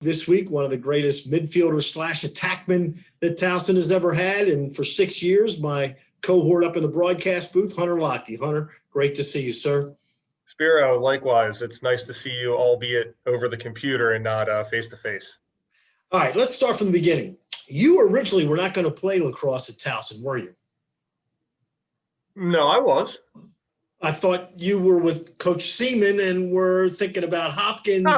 this week, one of the greatest midfielders slash attackmen that Towson has ever had. And for 6 years, my cohort up in the broadcast booth, Hunter Lochte. Hunter, great to see you, sir. Spiro, likewise. It's nice to see you, albeit over the computer and not face-to-face. All right, let's start from the beginning. You originally were not going to play lacrosse at Towson, were you? No, I was. I thought you were with Coach Seaman and were thinking about Hopkins.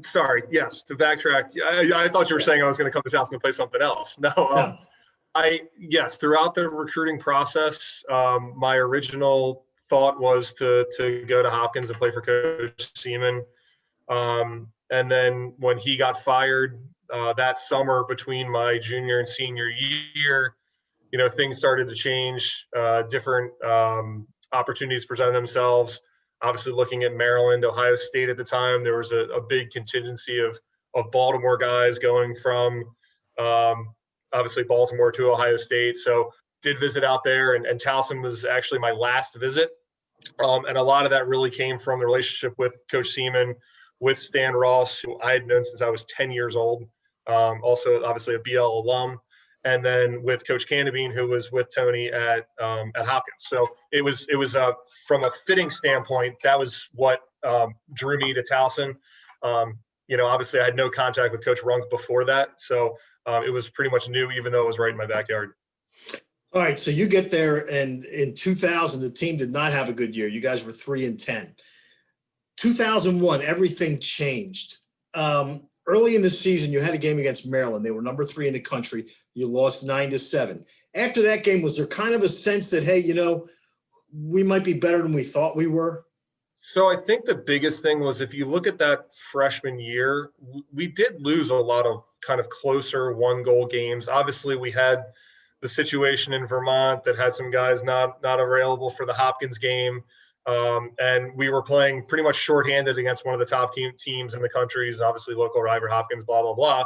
Sorry. Yes, to backtrack, I thought you were saying I was going to come to Towson and play something else. No. Yes, throughout the recruiting process, my original thought was to go to Hopkins and play for Coach Seaman. And then when he got fired that summer between my junior and senior year, things started to change. Different opportunities presented themselves. Obviously, looking at Maryland, Ohio State at the time, there was a big contingency of Baltimore guys going from obviously Baltimore to Ohio State. So did visit out there, and Towson was actually my last visit. And a lot of that really came from the relationship with Coach Seaman, with Stan Ross, who I had known since I was 10 years old. Also, obviously, a BL alum. And then with Coach Candabine, who was with Tony at Hopkins. So it was from a fitting standpoint, that was what drew me to Towson. Obviously I had no contact with Coach Runk before that. So it was pretty much new, even though it was right in my backyard. All right. So you get there, and in 2000, the team did not have a good year. You guys were 3-10. 2001, everything changed. Early in the season, you had a game against Maryland. They were number 3 in the country. You lost 9-7. After that game, was there kind of a sense that, hey, we might be better than we thought we were? So I think the biggest thing was, if you look at that freshman year, we did lose a lot of kind of closer one-goal games. Obviously, we had the situation in Vermont that had some guys not available for the Hopkins game. And we were playing pretty much shorthanded against one of the top teams in the country, obviously local rival Hopkins, blah, blah, blah.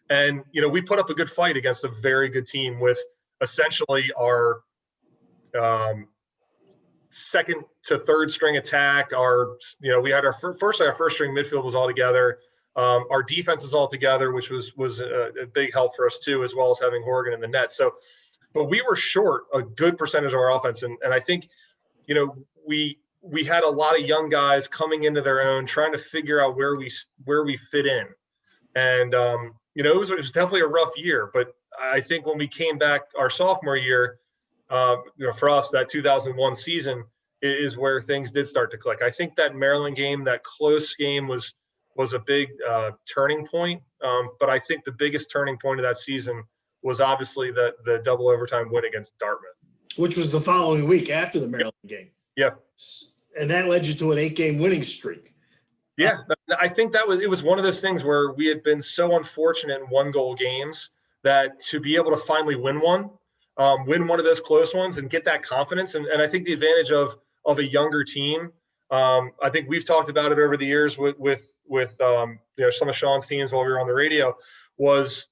And, we put up a good fight against a very good team with essentially our second to third string attack. We had our first string midfield was all together. Our defense was all together, which was a big help for us too, as well as having Horgan in the net. So, but we were short a good percentage of our offense. And I think, we had a lot of young guys coming into their own, trying to figure out where we fit in. And, it was definitely a rough year, but I think when we came back our sophomore year, for us, that 2001 season is where things did start to click. I think that Maryland game, that close game was a big turning point. But I think the biggest turning point of that season was obviously the double overtime win against Dartmouth. Which was the following week after the Maryland game. Yeah. And that led you to an 8-game winning streak. Yeah, I think it was one of those things where we had been so unfortunate in one-goal games that to be able to finally win one of those close ones and get that confidence. And I think the advantage of a younger team, I think we've talked about it over the years with some of Sean's teams while we were on the radio, was,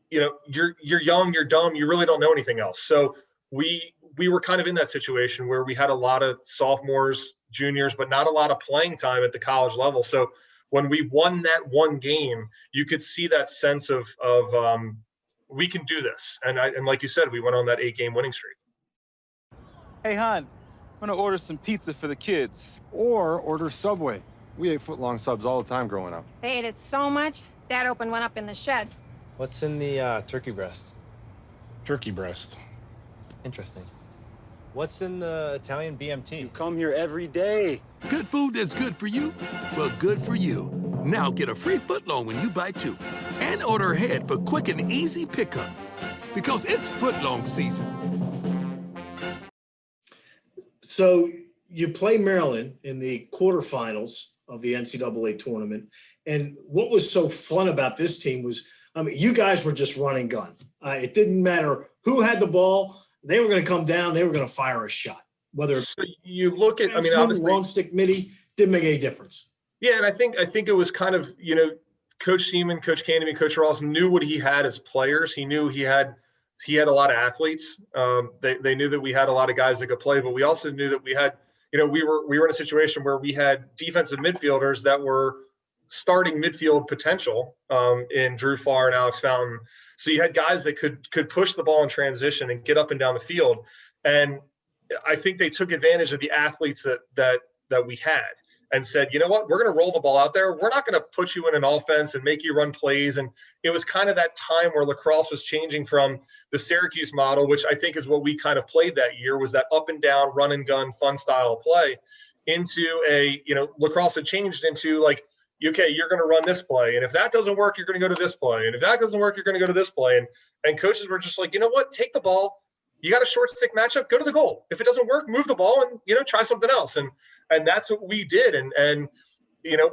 you're young, you're dumb, you really don't know anything else. So we were kind of in that situation where we had a lot of sophomores, juniors, but not a lot of playing time at the college level. So when we won that one game, you could see that sense of we can do this. And like you said, we went on that 8-game winning streak. Hey, hon, I'm gonna order some pizza for the kids. Or order Subway. We ate foot-long subs all the time growing up. They ate it so much, Dad opened one up in the shed. What's in the turkey breast? Turkey breast. Interesting. What's in the Italian BMT? You come here every day. Good food that's good for you? Well, good for you. Now get a free footlong when you buy 2. And order ahead for quick and easy pickup. Because it's footlong season. So you play Maryland in the quarterfinals of the NCAA tournament. And what was so fun about this team was, you guys were just run and gun. It didn't matter who had the ball. They were going to come down. They were going to fire a shot. Whether so you look at, obviously, long stick midi, didn't make any difference. Yeah, and I think it was kind of, Coach Seaman, Coach Candamy, Coach Ross knew what he had as players. He knew he had a lot of athletes. They knew that we had a lot of guys that could play, but we also knew that we had, we were in a situation where we had defensive midfielders that were starting midfield potential in Drew Farr and Alex Fountain. So you had guys that could push the ball in transition and get up and down the field. And I think they took advantage of the athletes that we had and said, you know what, we're going to roll the ball out there. We're not going to put you in an offense and make you run plays. And it was kind of that time where lacrosse was changing from the Syracuse model, which I think is what we kind of played that year, was that up and down, run and gun, fun style of play, into a, lacrosse had changed into like, okay, you're going to run this play. And if that doesn't work, you're going to go to this play. And if that doesn't work, you're going to go to this play. And coaches were just like, you know what, take the ball. You got a short stick matchup, go to the goal. If it doesn't work, move the ball and, try something else. And that's what we did. And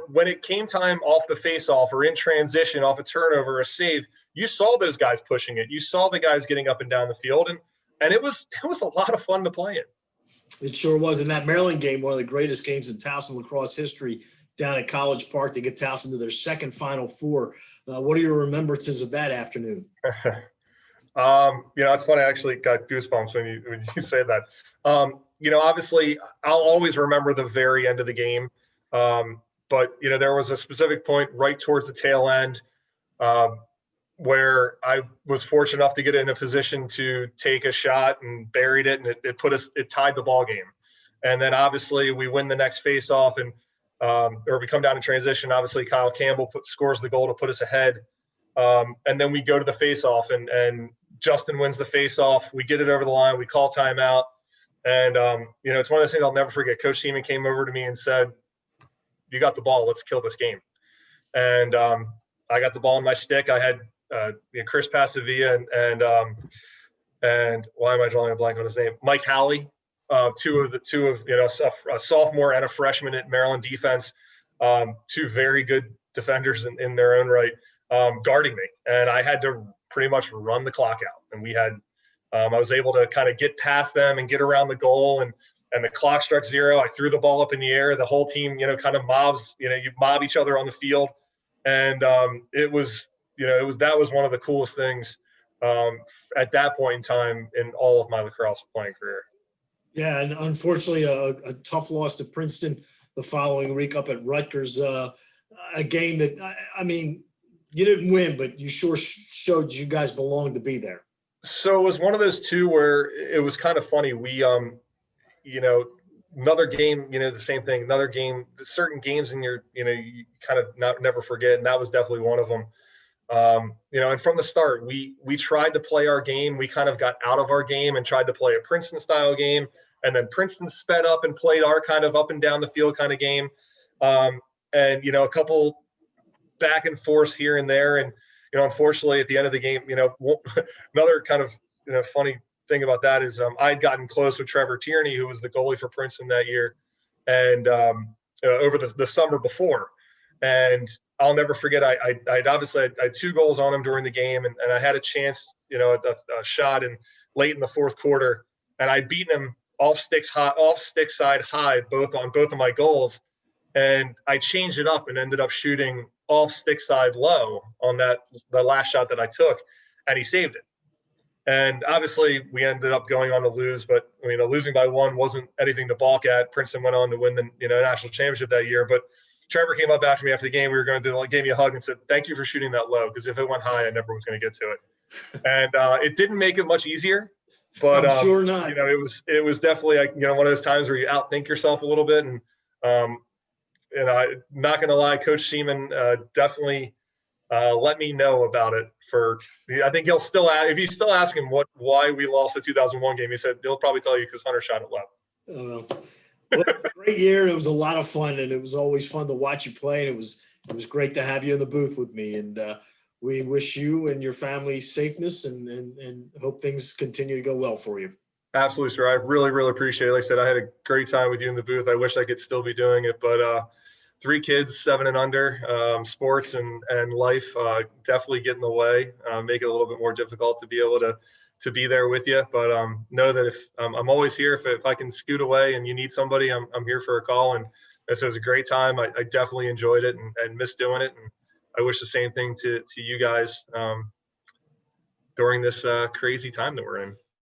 when it came time off the face-off or in transition, off a turnover, a save, you saw those guys pushing it. You saw the guys getting up and down the field. And it was a lot of fun to play in. It sure was. In that Maryland game, one of the greatest games in Towson lacrosse history, down at College Park, to get Towson to their second Final Four. What are your remembrances of that afternoon? It's funny. I actually got goosebumps when you say that. Obviously, I'll always remember the very end of the game. But there was a specific point right towards the tail end where I was fortunate enough to get in a position to take a shot and buried it, and it tied the ball game. And then obviously we win the next face-off, and or we come down in transition. Obviously, Kyle Campbell scores the goal to put us ahead. And then we go to the face-off, and Justin wins the face-off. We get it over the line. We call timeout. And, it's one of those things I'll never forget. Coach Seaman came over to me and said, you got the ball. Let's kill this game. And I got the ball in my stick. I had Chris Pasavia and why am I drawing a blank on his name? Mike Howley, two of a sophomore and a freshman at Maryland defense, two very good defenders in their own right, guarding me. And I had to pretty much run the clock out. And we had I was able to kind of get past them and get around the goal, and the clock struck zero. I threw the ball up in the air. The whole team, kind of mobs, you mob each other on the field. And that was one of the coolest things at that point in time in all of my lacrosse playing career. Yeah, and unfortunately, a tough loss to Princeton the following week up at Rutgers. A game that, you didn't win, but you sure showed you guys belonged to be there. So it was one of those two where it was kind of funny. We, another game, the same thing, another game, certain games in your, you kind of never forget. And that was definitely one of them. And from the start, we tried to play our game. We kind of got out of our game and tried to play a Princeton style game. And then Princeton sped up and played our kind of up and down the field kind of game. And, a couple back and forth here and there. And, unfortunately, at the end of the game, another kind of funny thing about that is I'd gotten close with Trevor Tierney, who was the goalie for Princeton that year, and over the summer before. And I'll never forget, I had 2 goals on him during the game, and I had a chance, a shot in late in the fourth quarter, and I'd beaten him off stick side high, both of my goals. And I changed it up and ended up shooting off stick side low on the last shot that I took, and he saved it. And obviously we ended up going on to lose, but losing by 1 wasn't anything to balk at. Princeton went on to win the national championship that year. But Trevor came up after me after the game. We were going to gave me a hug and said, "Thank you for shooting that low, because if it went high, I never was going to get to it." And it didn't make it much easier, but I'm sure not. It was definitely one of those times where you outthink yourself a little bit. And I'm not going to lie, Coach Seaman definitely let me know about it. I think he'll still if you still ask him why we lost the 2001 game, he said he'll probably tell you because Hunter shot it low. Well, it was a great year. It was a lot of fun, and it was always fun to watch you play. And it was great to have you in the booth with me. And we wish you and your family safeness, and hope things continue to go well for you. Absolutely, sir. I really, really appreciate it. Like I said, I had a great time with you in the booth. I wish I could still be doing it, but 3 kids, 7 and under, sports and life definitely get in the way, make it a little bit more difficult to be able to be there with you. But know that if I'm always here, if I can scoot away and you need somebody, I'm here for a call. And so it was a great time. I definitely enjoyed it and missed doing it. And I wish the same thing to you guys during this crazy time that we're in.